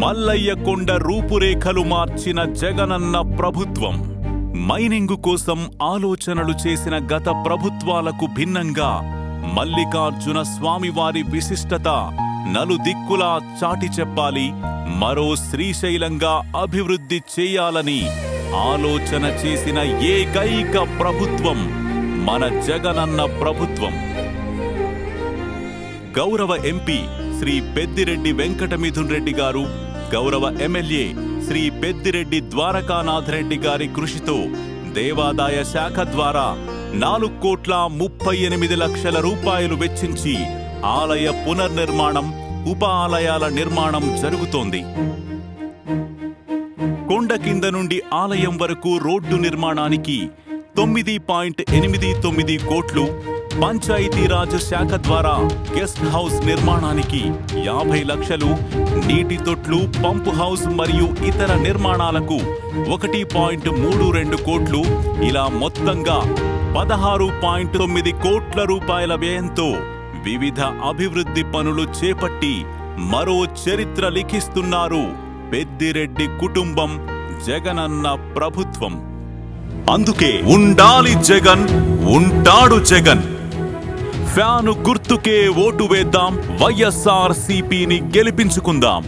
మల్లయ్య కొండ రూపురేఖలు మార్చిన జగనన్న ప్రభుత్వం. మైనింగు కోసం ఆలోచనలు చేసిన గత ప్రభుత్వాలకు భిన్నంగా మల్లికార్జున స్వామివారి విశిష్టత నలుదిక్కులా చాటి చెప్పాలి, మరో శ్రీశైలంగా అభివృద్ధి చేయాలని ఆలోచన చేసిన ఏకైక ప్రభుత్వం మన జగనన్న ప్రభుత్వం. గౌరవ ఎంపీ శ్రీ పెద్దిరెడ్డి వెంకటమిథున్ రెడ్డి గారు, గౌరవ ఎమ్మెల్యే శ్రీ పెద్దిరెడ్డి ద్వారకానాథ్ రెడ్డి గారి కృషితో దేవాదాయ శాఖ ద్వారా 4,38,00,000 రూపాయలు వెచ్చించి ఆలయ పునర్నిర్మాణం, ఉప ఆలయాల నిర్మాణం జరుగుతోంది. కొండ కింద నుండి ఆలయం వరకు రోడ్డు నిర్మాణానికి 9.89 కోట్లు, పంచాయతీరాజ్ శాఖ ద్వారా గెస్ట్ హౌస్ నిర్మాణానికి 50 లక్షలు, నీటి తొట్లు, పంపు హౌస్ మరియు ఇతర నిర్మాణాలకు 1.32 కోట్లు, ఇలా మొత్తంగా 16.9 కోట్ల రూపాయల వ్యయంతో వివిధ అభివృద్ధి పనులు చేపట్టి మరో చరిత్ర లిఖిస్తున్నారు పెద్దిరెడ్డి కుటుంబం, జగనన్న ప్రభుత్వం. అందుకే ఉండాలి జగన్, ఉంటాడు జగన్. ఫ్యాను గుర్తుకే ఓటు వేద్దాం, వైఎస్ఆర్సీపీని గెలిపించుకుందాం.